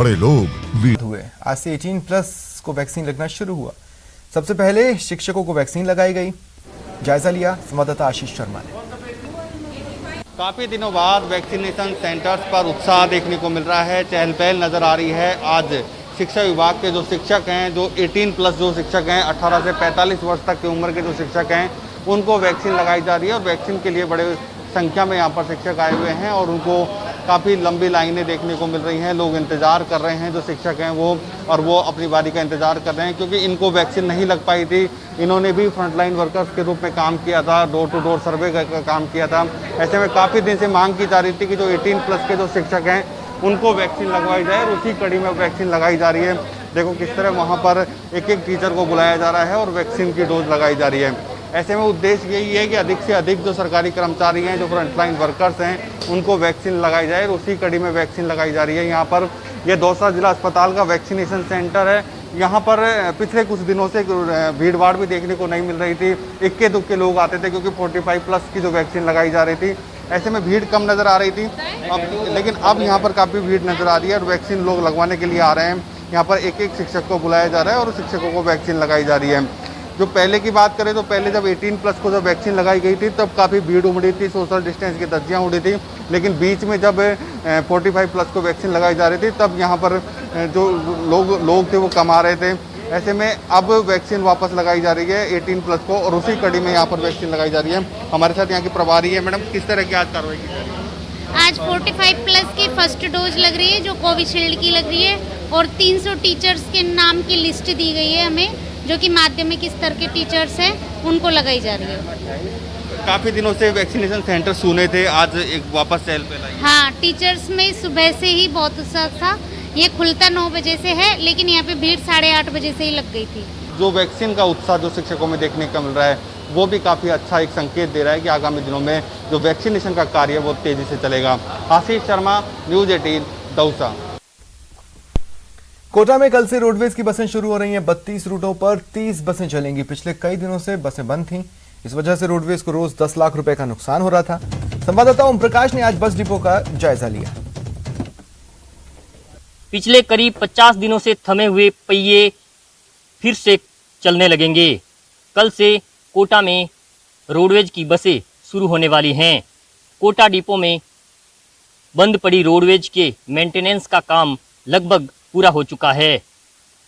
बड़े लोग हुए। आज से 18+ को वैक्सीन लगना शुरू हुआ। सबसे पहले शिक्षकों को वैक्सीन लगाई गई। जायजा लिया संवाददाता आशीष शर्मा ने। काफी दिनों बाद वैक्सीनेशन सेंटर्स पर उत्साह देखने को मिल रहा है, चहल पहल नजर आ रही है। आज शिक्षा विभाग के जो शिक्षक हैं, जो 18+ जो शिक्षक हैं, 18 से 45 वर्ष तक की उम्र के जो शिक्षक हैं, उनको वैक्सीन लगाई जा रही है और वैक्सीन के लिए बड़े संख्या में यहाँ पर शिक्षक आए हुए हैं और उनको काफ़ी लंबी लाइनें देखने को मिल रही हैं। लोग इंतज़ार कर रहे हैं, जो शिक्षक हैं वो अपनी बारी का इंतज़ार कर रहे हैं, क्योंकि इनको वैक्सीन नहीं लग पाई थी। इन्होंने भी फ्रंटलाइन वर्कर्स के रूप में काम किया था, डोर टू डोर सर्वे का काम किया था। ऐसे में काफ़ी दिन से मांग की जा रही थी कि जो 18+ के जो शिक्षक हैं उनको वैक्सीन लगवाई जाए और उसी कड़ी में वैक्सीन लगाई जा रही है। देखो किस तरह वहाँ पर एक एक टीचर को बुलाया जा रहा है और वैक्सीन की डोज लगाई जा रही है। ऐसे में उद्देश्य यही है कि अधिक से अधिक जो सरकारी कर्मचारी हैं, जो फ्रंटलाइन वर्कर्स हैं, उनको वैक्सीन लगाई जाए और उसी कड़ी में वैक्सीन लगाई जा रही है। यहाँ पर यह दौसा जिला अस्पताल का वैक्सीनेशन सेंटर है। यहाँ पर पिछले कुछ दिनों से भीड़ भाड़ भी देखने को नहीं मिल रही थी। इक्के दुक्के लोग आते थे क्योंकि 45+ की जो वैक्सीन लगाई जा रही थी, ऐसे में भीड़ कम नज़र आ रही थी। लेकिन अब यहाँ पर काफ़ी भीड़ नज़र आ रही है और वैक्सीन लोग लगवाने के लिए आ रहे हैं। यहाँ पर एक एक शिक्षक को बुलाया जा रहा है और शिक्षकों को वैक्सीन लगाई जा रही है। जो पहले की बात करें तो पहले जब 18+ को जब वैक्सीन लगाई गई थी तब काफ़ी भीड़ उमड़ी थी, सोशल डिस्टेंस की धज्जियाँ उड़ी थी। लेकिन बीच में जब 45+ को वैक्सीन लगाई जा रही थी तब यहाँ पर जो लोग थे वो कम आ रहे थे। ऐसे में अब वैक्सीन वापस लगाई जा रही है 18+ को और उसी कड़ी में यहाँ पर वैक्सीन लगाई जा रही है। हमारे साथ यहाँ की प्रभारी है। मैडम, किस तरह की आज कार्रवाई की जा रही है? आज 45+ की फर्स्ट डोज लग रही है, जो कोविशील्ड की लग रही है, और 300 टीचर्स के नाम की लिस्ट दी गई है हमें, जो कि माध्यमिक स्तर के टीचर्स हैं, उनको लगाई जा रही है। काफ़ी दिनों से वैक्सीनेशन सेंटर सुने थे, आज एक वापस चहल पहल आई है। हाँ, टीचर्स में सुबह से ही बहुत उत्साह था। ये खुलता 9 बजे से है, लेकिन यहाँ पे भीड़ 8:30 बजे से ही लग गई थी। जो वैक्सीन का उत्साह जो शिक्षकों में देखने को मिल रहा है, वो भी काफ़ी अच्छा एक संकेत दे रहा है कि आगामी दिनों में जो वैक्सीनेशन का कार्य है वो तेजी से चलेगा। आशीष शर्मा, न्यूज़ 18, दौसा। कोटा में कल से रोडवेज की बसें शुरू हो रही हैं। 32 रूटों पर 30 बसें चलेंगी। पिछले कई दिनों से बसें बंद थीं। इस वजह से रोडवेज को रोज 10 लाख रुपए का नुकसान हो रहा था। संवाददाता ओम प्रकाश ने आज बस डिपो का जायजा लिया। पिछले करीब 50 दिनों से थमे हुए पहिए फिर से चलने लगेंगे। कल से कोटा में रोडवेज की बसें शुरू होने वाली हैं। कोटा डिपो में बंद पड़ी रोडवेज के मेंटेनेंस का काम लगभग पूरा हो चुका है।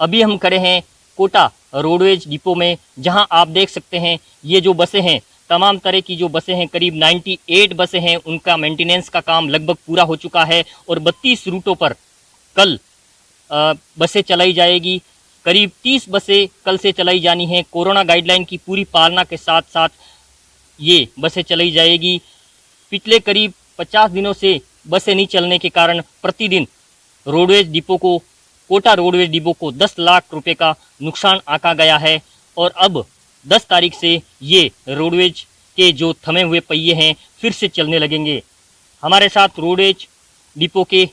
अभी हम खड़े हैं कोटा रोडवेज डिपो में, जहां आप देख सकते हैं ये जो बसें हैं, तमाम तरह की जो बसें हैं, करीब 98 बसें हैं, उनका मेंटेनेंस का काम लगभग पूरा हो चुका है और 32 रूटों पर कल बसें चलाई जाएगी। करीब 30 बसें कल से चलाई जानी हैं। कोरोना गाइडलाइन की पूरी पालना के साथ साथ ये बसें चलाई जाएगी। पिछले करीब 50 दिनों से बसें नहीं चलने के कारण प्रतिदिन रोडवेज डिपो को, कोटा रोडवेज डिपो को 10 लाख रुपए का नुकसान आंका गया है और अब 10 तारीख से ये रोडवेज के जो थमे हुए पहिए हैं फिर से चलने लगेंगे। हमारे साथ रोडवेज डिपो के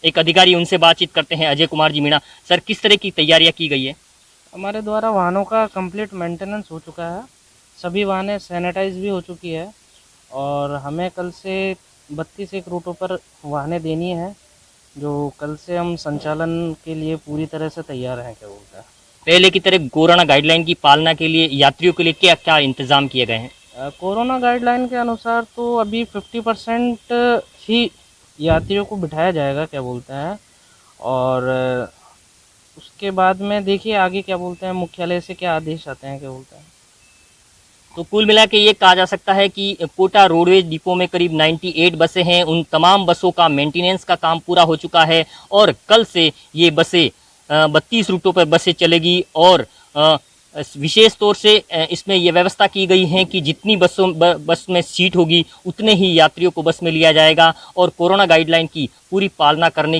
एक अधिकारी, उनसे बातचीत करते हैं। अजय कुमार जी मीणा, सर किस तरह की तैयारियां की गई है? हमारे द्वारा वाहनों का कंप्लीट मेंटेनेंस हो चुका है, सभी वाहनें सैनिटाइज भी हो चुकी है और हमें कल से 32 रूटों पर वाहनें देनी है, जो कल से हम संचालन के लिए पूरी तरह से तैयार हैं। क्या बोलता है, पहले की तरह कोरोना गाइडलाइन की पालना के लिए यात्रियों के लिए क्या क्या इंतजाम किए गए हैं? कोरोना गाइडलाइन के अनुसार तो अभी 50% ही यात्रियों को बिठाया जाएगा, क्या बोलते हैं, और उसके बाद में देखिए आगे क्या बोलते हैं, मुख्यालय से क्या आदेश आते हैं, क्या बोलते हैं। तो कुल मिला के ये कहा जा सकता है कि कोटा रोडवेज डिपो में करीब 98 बसें हैं। उन तमाम बसों का मेंटेनेंस का काम पूरा हो चुका है और कल से ये बसें 32 रूटों पर बसें चलेगी और विशेष तौर से इसमें यह व्यवस्था की गई है कि जितनी बस में सीट होगी उतने ही यात्रियों को बस में लिया जाएगा और कोरोना गाइडलाइन की पूरी पालना करवाने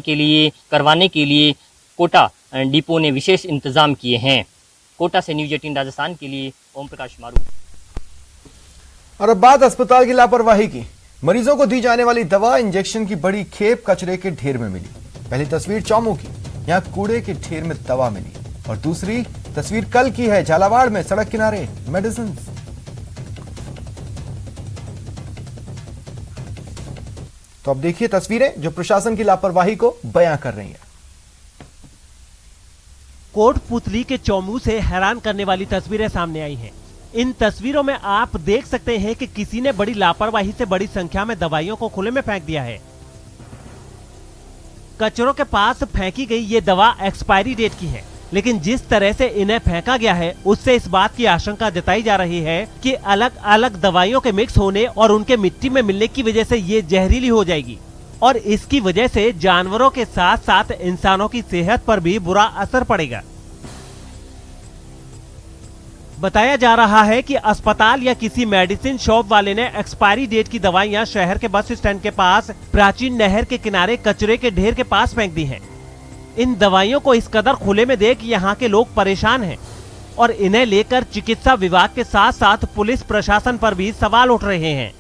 के लिए कोटा डिपो ने विशेष इंतजाम किए हैं। कोटा से न्यूज़ 18 राजस्थान के लिए ओम प्रकाश मारू। और अब बात अस्पताल की लापरवाही की। मरीजों को दी जाने वाली दवा, इंजेक्शन की बड़ी खेप कचरे के ढेर में मिली। पहली तस्वीर चौमू की, यहां कूड़े के ढेर में दवा मिली और दूसरी तस्वीर कल की है, झालावाड़ में सड़क किनारे मेडिसिन। तो अब देखिए तस्वीरें जो प्रशासन की लापरवाही को बयां कर रही हैं। कोटपुतली के चौमू से हैरान करने वाली तस्वीरें सामने आई हैं। इन तस्वीरों में आप देख सकते हैं कि किसी ने बड़ी लापरवाही से बड़ी संख्या में दवाइयों को खुले में फेंक दिया है। कचरों के पास फेंकी गई ये दवा एक्सपायरी डेट की है, लेकिन जिस तरह से इन्हें फेंका गया है उससे इस बात की आशंका जताई जा रही है कि अलग अलग दवाइयों के मिक्स होने और उनके मिट्टी में मिलने की वजह से ये जहरीली हो जाएगी और इसकी वजह से जानवरों के साथ साथ इंसानों की सेहत पर भी बुरा असर पड़ेगा। बताया जा रहा है कि अस्पताल या किसी मेडिसिन शॉप वाले ने एक्सपायरी डेट की दवाइयां शहर के बस स्टैंड के पास प्राचीन नहर के किनारे कचरे के ढेर के पास फेंक दी हैं। इन दवाइयों को इस कदर खुले में देख यहाँ के लोग परेशान हैं और इन्हें लेकर चिकित्सा विभाग के साथ साथ पुलिस प्रशासन पर भी सवाल उठ रहे हैं।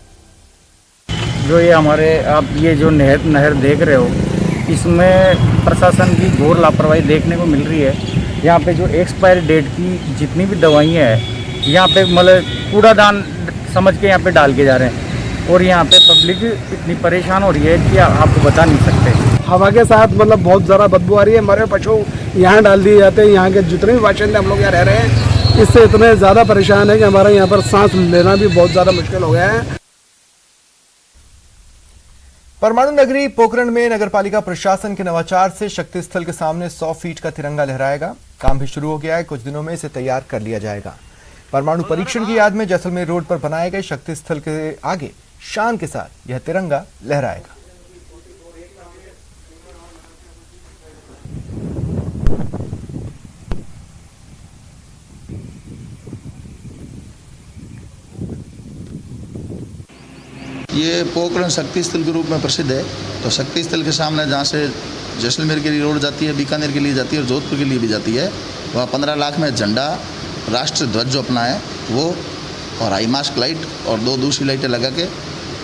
जो ये हमारे आप ये जो नहर देख रहे हो, इसमें प्रशासन की घोर लापरवाही देखने को मिल रही है। यहाँ पे जो एक्सपायरी डेट की जितनी भी दवाइयाँ हैं, यहाँ पे मतलब कूड़ादान समझ के यहाँ पे डाल के जा रहे हैं और यहाँ पे पब्लिक इतनी परेशान हो रही है कि आपको बता नहीं सकते। हवा के साथ मतलब बहुत ज़्यादा बदबू आ रही है। मरे पशु यहाँ डाल दिए जाते हैं। यहाँ के जितने भी बाशिंदे हम लोग यहाँ रह रहे हैं, इससे इतने ज़्यादा परेशान है कि हमारे यहाँ पर सांस लेना भी बहुत ज़्यादा मुश्किल हो गया है। परमाणु नगरी पोखरण में नगरपालिका प्रशासन के नवाचार से शक्ति स्थल के सामने 100 फीट का तिरंगा लहराएगा। काम भी शुरू हो गया है, कुछ दिनों में इसे तैयार कर लिया जाएगा। परमाणु परीक्षण की याद में जैसलमेर रोड पर बनाए गए शक्ति स्थल के आगे शान के साथ यह तिरंगा लहराएगा। ये पोखरण शक्ति स्थल के रूप में प्रसिद्ध है। तो शक्ति स्थल के सामने जहाँ से जैसलमेर के लिए रोड जाती है, बीकानेर के लिए जाती है और जोधपुर के लिए भी जाती है, वहाँ 15 लाख में झंडा, राष्ट्र ध्वज जो अपना है वो, और हाई मास्क लाइट और 2 दूसरी लाइटें लगा के,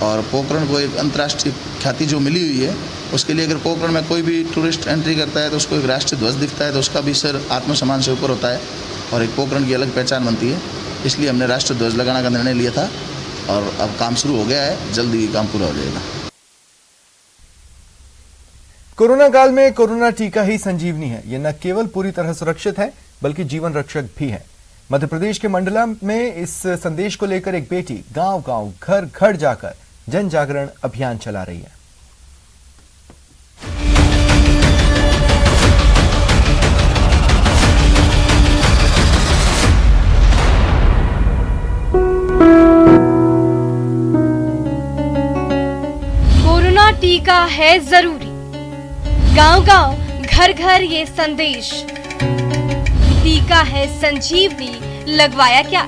और पोखरण को एक अंतर्राष्ट्रीय ख्याति जो मिली हुई है, उसके लिए अगर पोखरण में कोई भी टूरिस्ट एंट्री करता है तो उसको एक राष्ट्रीय ध्वज दिखता है तो उसका भी सर आत्मसम्मान से ऊपर होता है और एक पोखरण की अलग पहचान बनती है। इसलिए हमने राष्ट्रीय ध्वज लगाने का निर्णय लिया था और अब काम शुरू हो गया है, जल्दी ये काम पूरा हो जाएगा। कोरोना काल में कोरोना टीका ही संजीवनी है। यह न केवल पूरी तरह सुरक्षित है बल्कि जीवन रक्षक भी है। मध्य प्रदेश के मंडला में इस संदेश को लेकर एक बेटी गांव-गांव, घर-घर जाकर जन जागरण अभियान चला रही है। कोरोना टीका है जरूरी, गांव-गांव, घर-घर ये संदेश। टीका है संजीवनी, लगवाया क्या?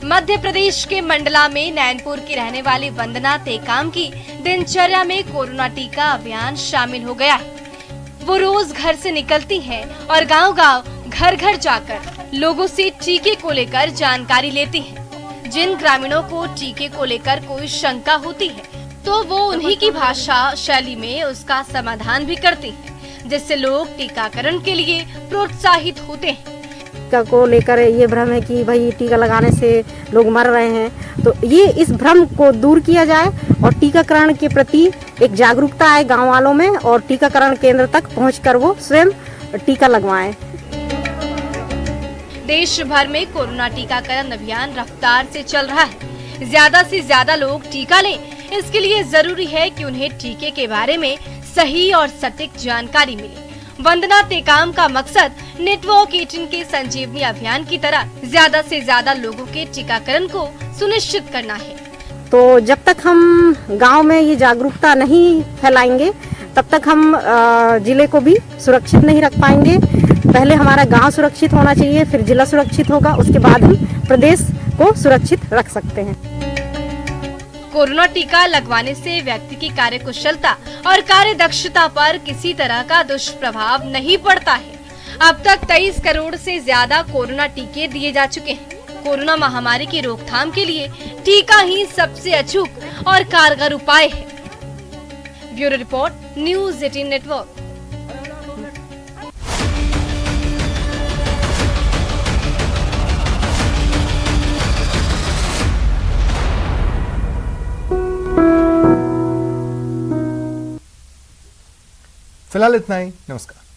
मध्य प्रदेश के मंडला में नैनपुर की रहने वाली वंदना टेकाम की दिनचर्या में कोरोना टीका अभियान शामिल हो गया है। वो रोज घर से निकलती हैं और गांव-गांव, घर-घर जाकर लोगों से टीके को लेकर जानकारी लेती हैं। जिन ग्रामीणों को टीके को लेकर कोई शंका होती है तो वो उन्हीं की भाषा शैली में उसका समाधान भी करती हैं, जिससे लोग टीकाकरण के लिए प्रोत्साहित होते हैं। टीका को लेकर ये भ्रम है कि भाई टीका लगाने से लोग मर रहे हैं, तो ये इस भ्रम को दूर किया जाए और टीकाकरण के प्रति एक जागरूकता आए गांव वालों में और टीकाकरण केंद्र तक पहुंचकर वो स्वयं टीका लगवाएं। देश भर में कोरोना टीकाकरण अभियान रफ्तार से चल रहा है। ज्यादा से ज्यादा लोग टीका लें, इसके लिए जरूरी है कि उन्हें टीके के बारे में सही और सटीक जानकारी मिले। वंदना टेकाम का मकसद नेटवर्क 18 के संजीवनी अभियान की तरह ज्यादा से ज्यादा लोगों के टीकाकरण को सुनिश्चित करना है। तो जब तक हम गांव में ये जागरूकता नहीं फैलाएंगे तब तक हम जिले को भी सुरक्षित नहीं रख पाएंगे। पहले हमारा गांव सुरक्षित होना चाहिए, फिर जिला सुरक्षित होगा, उसके बाद हम प्रदेश को सुरक्षित रख सकते हैं। कोरोना टीका लगवाने से व्यक्ति की कार्यकुशलता और कार्यदक्षता पर किसी तरह का दुष्प्रभाव नहीं पड़ता है। अब तक 23 करोड़ से ज्यादा कोरोना टीके दिए जा चुके हैं। कोरोना महामारी की रोकथाम के लिए टीका ही सबसे अचूक और कारगर उपाय है। Bureau report, news 18 network. फिलहाल इतना ही, नमस्कार।